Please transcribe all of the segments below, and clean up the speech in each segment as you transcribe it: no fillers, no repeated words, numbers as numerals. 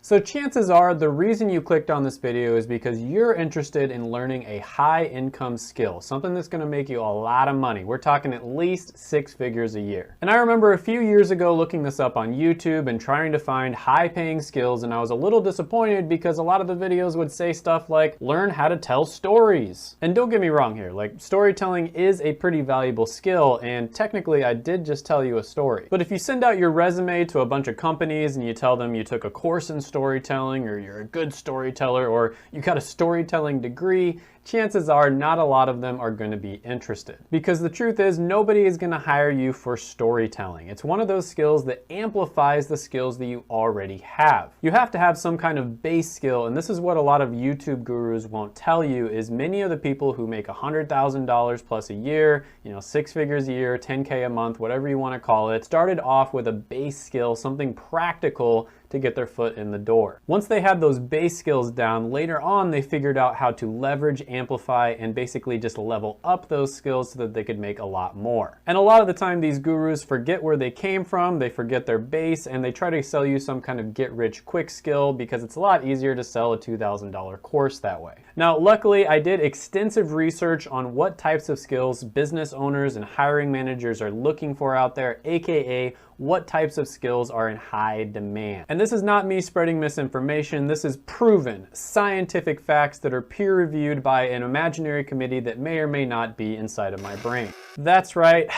So chances are the reason you clicked on this video is because you're interested in learning a high income skill, something that's gonna make you a lot of money. We're talking at least 6 figures a year. And I remember a few years ago looking this up on YouTube and trying to find high paying skills, and I was a little disappointed because a lot of the videos would say stuff like, learn how to tell stories. And don't get me wrong here, like storytelling is a pretty valuable skill, and technically I did just tell you a story. But if you send out your resume to a bunch of companies and you tell them you took a course in storytelling, or you're a good storyteller, or you got a storytelling degree, chances are not a lot of them are going to be interested. Because the truth is, nobody is going to hire you for storytelling. It's one of those skills that amplifies the skills that you already have. You have to have some kind of base skill, and this is what a lot of YouTube gurus won't tell you, is many of the people who make $100,000 plus a year, 6 figures a year, 10K a month, whatever you want to call it, started off with a base skill, something practical to get their foot in the door. Once they had those base skills down, later on they figured out how to leverage, amplify, and basically just level up those skills so that they could make a lot more. And a lot of the time these gurus forget where they came from, they forget their base, and they try to sell you some kind of get rich quick skill because it's a lot easier to sell a $2,000 course that way. Now, luckily I did extensive research on what types of skills business owners and hiring managers are looking for out there, aka what types of skills are in high demand. And this is not me spreading misinformation. This is proven scientific facts that are peer-reviewed by an imaginary committee that may or may not be inside of my brain. That's right,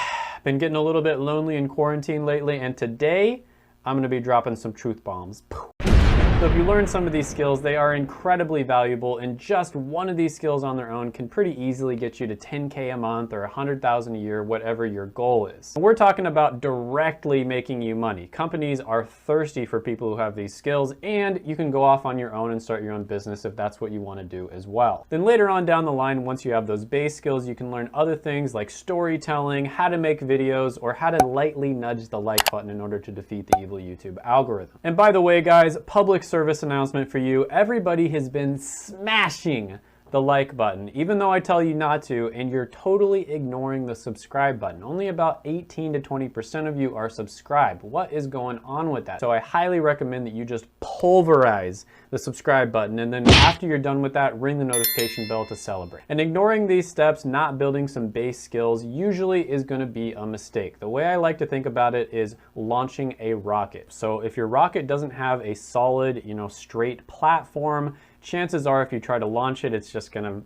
been getting a little bit lonely in quarantine lately, and today I'm gonna be dropping some truth bombs. So if you learn some of these skills, they are incredibly valuable, and just one of these skills on their own can pretty easily get you to 10K a month or 100,000 a year, whatever your goal is. We're talking about directly making you money. Companies are thirsty for people who have these skills, and you can go off on your own and start your own business if that's what you want to do as well. Then later on down the line, once you have those base skills, you can learn other things like storytelling, how to make videos, or how to lightly nudge the like button in order to defeat the evil YouTube algorithm. And by the way, guys, public service announcement for you. Everybody has been smashing the like button, even though I tell you not to, and you're totally ignoring the subscribe button. Only about 18 to 20% of you are subscribed. What is going on with that? So I highly recommend that you just pulverize the subscribe button, and then after you're done with that, ring the notification bell to celebrate. And ignoring these steps, not building some base skills, usually is going to be a mistake. The way I like to think about it is launching a rocket. So if your rocket doesn't have a solid, straight platform, chances are if you try to launch it, it's just gonna,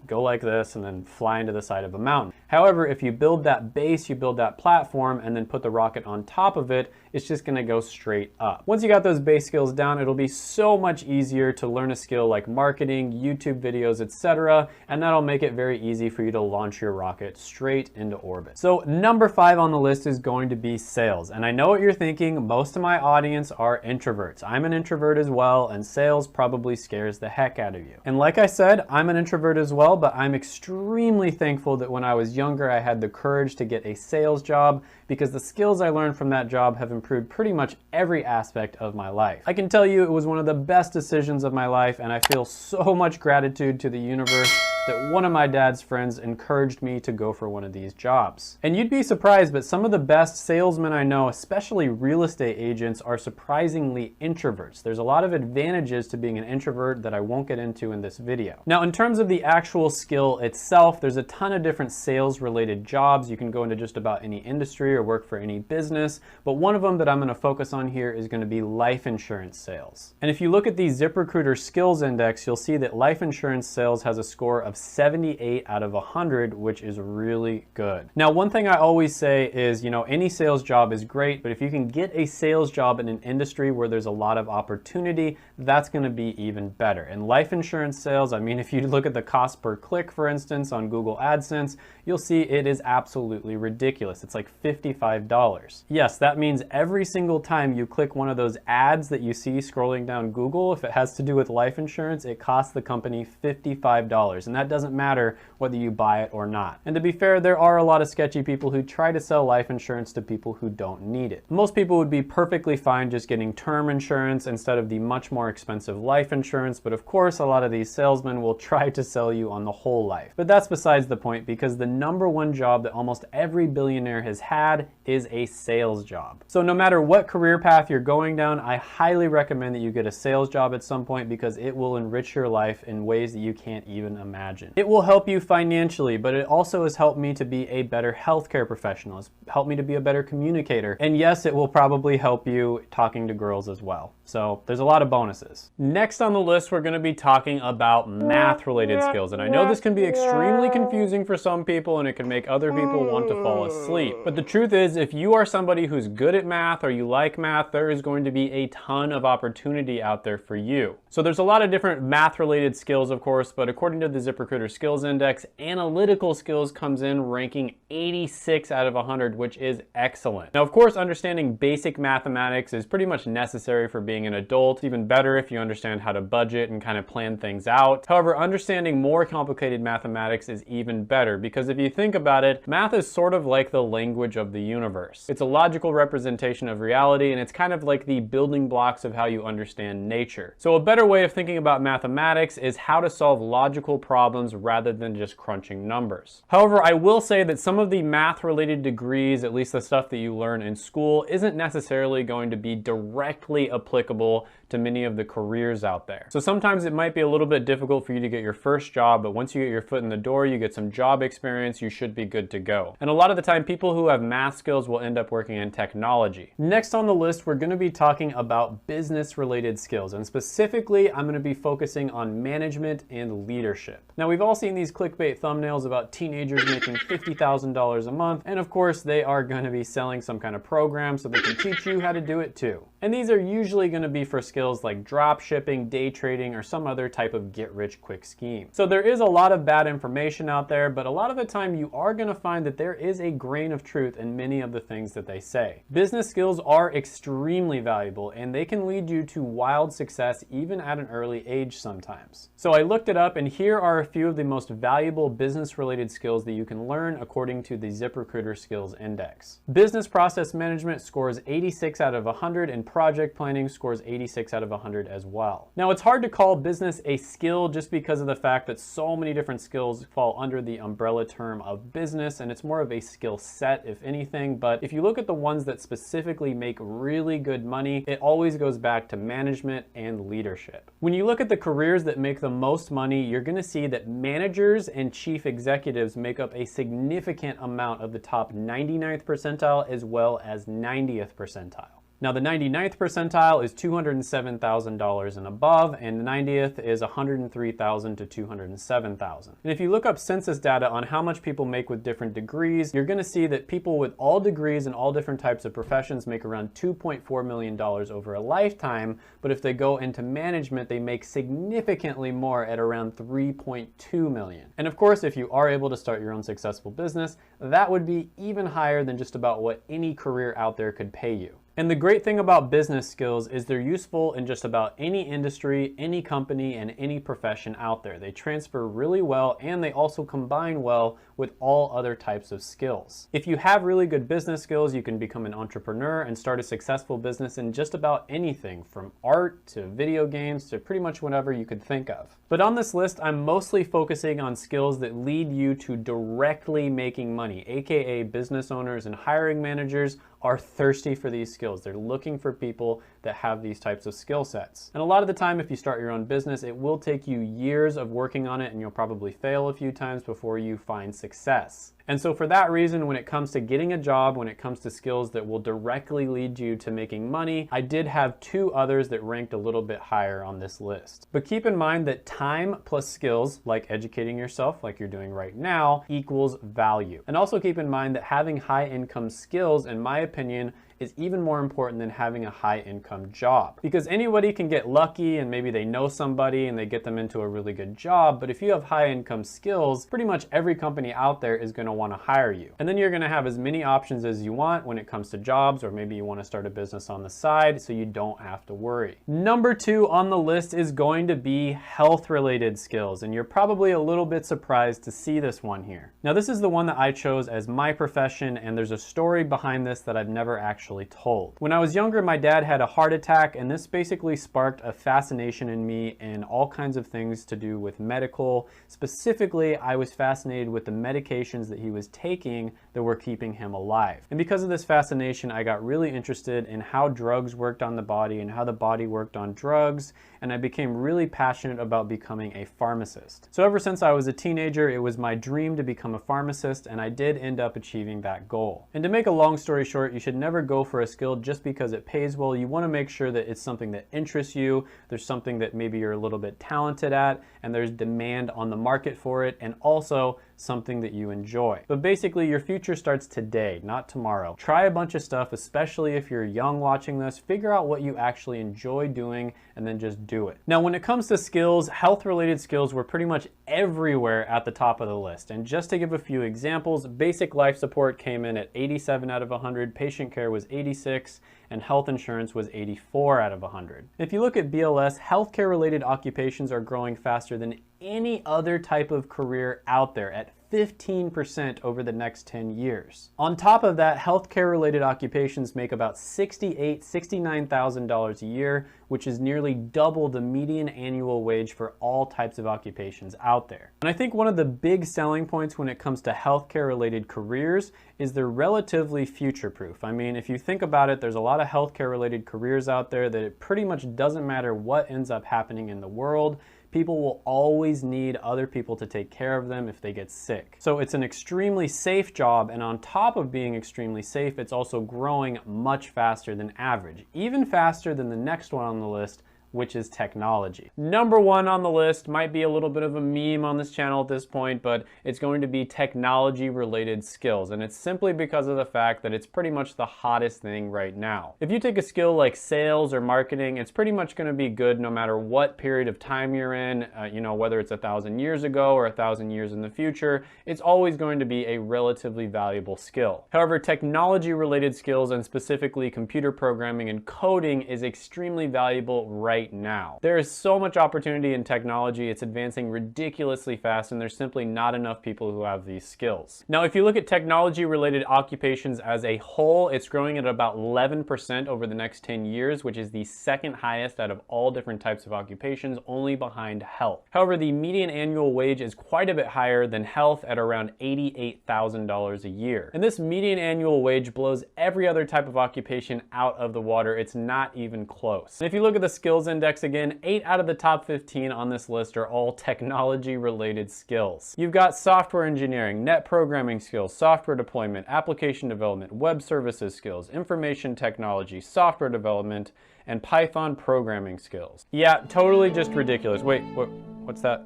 go like this and then fly into the side of a mountain. However, if you build that base, you build that platform, and then put the rocket on top of it, it's just gonna go straight up. Once you got those base skills down, it'll be so much easier to learn a skill like marketing, YouTube videos, etc., and that'll make it very easy for you to launch your rocket straight into orbit. So number 5 on the list is going to be sales. And I know what you're thinking, most of my audience are introverts. I'm an introvert as well, and sales probably scares the heck out of you. And like I said, I'm an introvert as well, but I'm extremely thankful that when I was younger, I had the courage to get a sales job, because the skills I learned from that job have improved pretty much every aspect of my life. I can tell you it was one of the best decisions of my life, and I feel so much gratitude to the universe that one of my dad's friends encouraged me to go for one of these jobs. And you'd be surprised, but some of the best salesmen I know, especially real estate agents, are surprisingly introverts. There's a lot of advantages to being an introvert that I won't get into in this video. Now, in terms of the actual skill itself, there's a ton of different sales related jobs. You can go into just about any industry or work for any business, but one of them that I'm going to focus on here is going to be life insurance sales. And if you look at the ZipRecruiter skills index, you'll see that life insurance sales has a score of 78 out of 100, which is really good. Now, one thing I always say is, any sales job is great, but if you can get a sales job in an industry where there's a lot of opportunity, that's going to be even better. And life insurance sales, I mean, if you look at the cost per click, for instance, on Google AdSense, you'll see it is absolutely ridiculous. It's like $55. Yes, that means every single time you click one of those ads that you see scrolling down Google, if it has to do with life insurance, it costs the company $55. And that that doesn't matter whether you buy it or not. And to be fair, there are a lot of sketchy people who try to sell life insurance to people who don't need it. Most people would be perfectly fine just getting term insurance instead of the much more expensive life insurance, but of course a lot of these salesmen will try to sell you on the whole life. But that's besides the point, because the #1 job that almost every billionaire has had is a sales job. So no matter what career path you're going down, I highly recommend that you get a sales job at some point, because it will enrich your life in ways that you can't even imagine. It will help you financially, but it also has helped me to be a better healthcare professional. It's helped me to be a better communicator. And yes, it will probably help you talking to girls as well. So there's a lot of bonuses. Next on the list, we're going to be talking about math-related skills. And I know this can be extremely confusing for some people, and it can make other people want to fall asleep. But the truth is, if you are somebody who's good at math or you like math, there is going to be a ton of opportunity out there for you. So there's a lot of different math-related skills, of course, but according to the ZipRecruiter Skills Index, analytical skills comes in ranking 86 out of 100, which is excellent. Now, of course, understanding basic mathematics is pretty much necessary for being an adult. It's even better if you understand how to budget and kind of plan things out. However, understanding more complicated mathematics is even better, because if you think about it, math is sort of like the language of the universe. It's a logical representation of reality, and it's kind of like the building blocks of how you understand nature. So a better way of thinking about mathematics is how to solve logical problems rather than just crunching numbers. However, I will say that some of the math-related degrees, at least the stuff that you learn in school, isn't necessarily going to be directly applicable to many of the careers out there. So sometimes it might be a little bit difficult for you to get your first job, but once you get your foot in the door, you get some job experience, you should be good to go. And a lot of the time, people who have math skills will end up working in technology. Next on the list, we're going to be talking about business-related skills, and specifically, I'm going to be focusing on management and leadership. Now, we've all seen these clickbait thumbnails about teenagers making $50,000 a month, and of course, they are going to be selling some kind of program so they can teach you how to do it too. And these are usually going to be for skills like drop shipping, day trading, or some other type of get-rich-quick scheme. So there is a lot of bad information out there, but a lot of the time you are going to find that there is a grain of truth in many of the things that they say. Business skills are extremely valuable, and they can lead you to wild success even at an early age sometimes. So I looked it up, and here are a few of the most valuable business-related skills that you can learn according to the ZipRecruiter Skills Index. Business process management scores 86 out of 100, and project planning scores 86 out of 100 as well. Now, it's hard to call business a skill just because of the fact that so many different skills fall under the umbrella term of business, and it's more of a skill set, if anything. But if you look at the ones that specifically make really good money, it always goes back to management and leadership. When you look at the careers that make the most money, you're going to see that managers and chief executives make up a significant amount of the top 99th percentile as well as 90th percentile. Now, the 99th percentile is $207,000 and above, and the 90th is $103,000 to $207,000. And if you look up census data on how much people make with different degrees, you're going to see that people with all degrees and all different types of professions make around $2.4 million over a lifetime, but if they go into management, they make significantly more at around $3.2 million. And of course, if you are able to start your own successful business, that would be even higher than just about what any career out there could pay you. And the great thing about business skills is they're useful in just about any industry, any company, and any profession out there. They transfer really well, and they also combine well with all other types of skills. If you have really good business skills, you can become an entrepreneur and start a successful business in just about anything, from art to video games to pretty much whatever you could think of. But on this list, I'm mostly focusing on skills that lead you to directly making money, aka business owners and hiring managers are thirsty for these skills. They're looking for people that have these types of skill sets. And a lot of the time, if you start your own business, it will take you years of working on it, and you'll probably fail a few times before you find success. And so for that reason, when it comes to getting a job, when it comes to skills that will directly lead you to making money, I did have two others that ranked a little bit higher on this list. But keep in mind that time plus skills, like educating yourself, like you're doing right now, equals value. And also keep in mind that having high income skills, in my opinion, is even more important than having a high income job. Because anybody can get lucky and maybe they know somebody and they get them into a really good job, but if you have high income skills, pretty much every company out there is going to want to hire you. And then you're going to have as many options as you want when it comes to jobs, or maybe you want to start a business on the side so you don't have to worry. Number 2 on the list is going to be health related skills, and you're probably a little bit surprised to see this one here. Now this is the one that I chose as my profession, and there's a story behind this that I've never actually told. When I was younger, my dad had a heart attack, and this basically sparked a fascination in me in all kinds of things to do with medical. Specifically, I was fascinated with the medications that he was taking that were keeping him alive. And because of this fascination, I got really interested in how drugs worked on the body and how the body worked on drugs, and I became really passionate about becoming a pharmacist. So ever since I was a teenager, it was my dream to become a pharmacist, and I did end up achieving that goal. And to make a long story short, you should never go for a skill just because it pays well. You want to make sure that it's something that interests you, there's something that maybe you're a little bit talented at, and there's demand on the market for it, and also something that you enjoy. But basically, your future starts today, not tomorrow. Try a bunch of stuff, especially if you're young watching this. Figure out what you actually enjoy doing and then just do it. Now, when it comes to skills, health-related skills were pretty much everywhere at the top of the list. And just to give a few examples, basic life support came in at 87 out of 100, patient care was 86, and health insurance was 84 out of 100. If you look at BLS, healthcare-related occupations are growing faster than any other type of career out there at 15% over the next 10 years. On top of that, healthcare-related occupations make about $68,000, $69,000 a year, which is nearly double the median annual wage for all types of occupations out there. And I think one of the big selling points when it comes to healthcare-related careers is they're relatively future-proof. I mean, if you think about it, there's a lot of healthcare-related careers out there that it pretty much doesn't matter what ends up happening in the world. People will always need other people to take care of them if they get sick. So it's an extremely safe job, and on top of being extremely safe, it's also growing much faster than average, even faster than the next one on the list, which is technology. Number 1 on the list might be a little bit of a meme on this channel at this point, but it's going to be technology related skills. And it's simply because of the fact that it's pretty much the hottest thing right now. If you take a skill like sales or marketing, it's pretty much gonna be good no matter what period of time you're in, you know, whether it's 1,000 years ago or 1,000 years in the future, it's always going to be a relatively valuable skill. However, technology related skills, and specifically computer programming and coding, is extremely valuable right now. There is so much opportunity in technology, it's advancing ridiculously fast, and there's simply not enough people who have these skills. Now, if you look at technology related occupations as a whole, it's growing at about 11% over the next 10 years, which is the second highest out of all different types of occupations, only behind health. However, the median annual wage is quite a bit higher than health at around $88,000 a year. And this median annual wage blows every other type of occupation out of the water. It's not even close. And if you look at the skills index again, 8 out of the top 15 on this list are all technology related skills. You've got software engineering, net programming skills, software deployment, application development, web services skills, information technology, software development, and Python programming skills. Yeah, totally just ridiculous. Wait, what's that?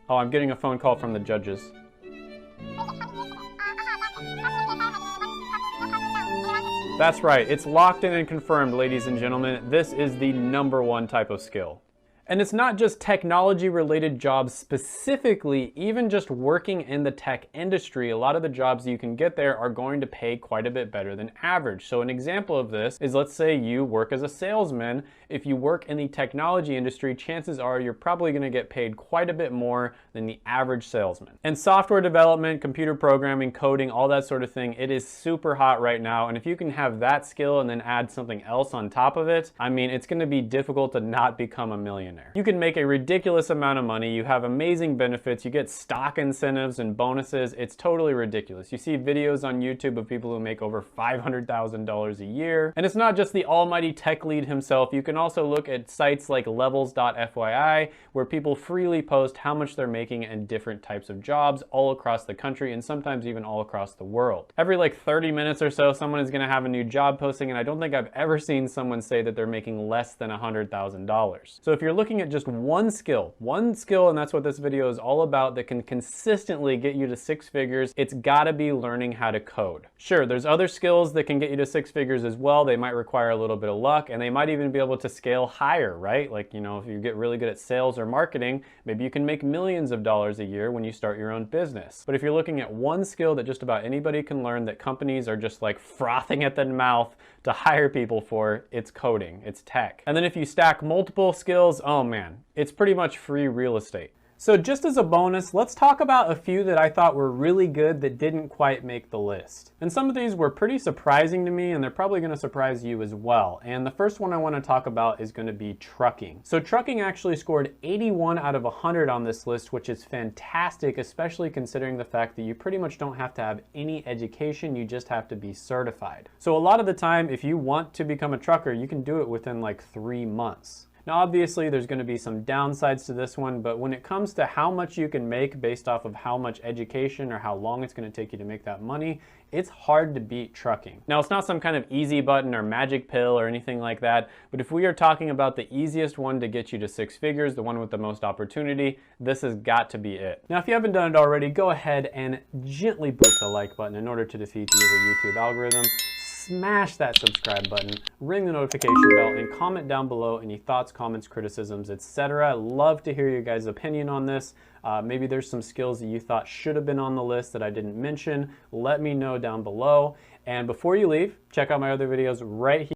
Oh, I'm getting a phone call from the judges. That's right, it's locked in and confirmed, ladies and gentlemen. This is the #1 type of skill. And it's not just technology related jobs specifically, even just working in the tech industry, a lot of the jobs you can get there are going to pay quite a bit better than average. So an example of this is, let's say you work as a salesman. If you work in the technology industry, chances are you're probably going to get paid quite a bit more than the average salesman. And software development, computer programming, coding, all that sort of thing, it is super hot right now. And if you can have that skill and then add something else on top of it, I mean, it's going to be difficult to not become a millionaire. You can make a ridiculous amount of money, you have amazing benefits, you get stock incentives and bonuses. It's totally ridiculous. You see videos on YouTube of people who make over $500,000 a year. And it's not just the almighty tech lead himself. You can also look at sites like levels.fyi, where people freely post how much they're making in different types of jobs all across the country, and sometimes even all across the world. Every like 30 minutes or so, someone is gonna have a new job posting, and I don't think I've ever seen someone say that they're making less than $100,000. So if you're looking looking at just one skill, and that's what this video is all about, that can consistently get you to 6 figures, it's gotta be learning how to code. Sure, there's other skills that can get you to 6 figures as well. They might require a little bit of luck, and they might even be able to scale higher, right? Like, you know, if you get really good at sales or marketing, maybe you can make millions of dollars a year when you start your own business. But if you're looking at one skill that just about anybody can learn, that companies are just like frothing at the mouth to hire people for, it's coding, it's tech. And then if you stack multiple skills, oh man, it's pretty much free real estate. So just as a bonus, let's talk about a few that I thought were really good that didn't quite make the list. And some of these were pretty surprising to me, and they're probably gonna surprise you as well. And the first one I wanna talk about is gonna be trucking. So trucking actually scored 81 out of 100 on this list, which is fantastic, especially considering the fact that you pretty much don't have to have any education, you just have to be certified. So a lot of the time, if you want to become a trucker, you can do it within like 3 months. Now, obviously, there's going to be some downsides to this one, but when it comes to how much you can make based off of how much education or how long it's going to take you to make that money, it's hard to beat trucking. Now, it's not some kind of easy button or magic pill or anything like that, but if we are talking about the easiest one to get you to 6 figures, the one with the most opportunity, this has got to be it. Now, if you haven't done it already, go ahead and gently boot the like button in order to defeat the evil YouTube algorithm. Smash that subscribe button, ring the notification bell, and comment down below any thoughts, comments, criticisms, etc. Love to hear your guys' opinion on this. Maybe there's some skills that you thought should have been on the list that I didn't mention. Let me know down below. And before you leave, check out my other videos right here.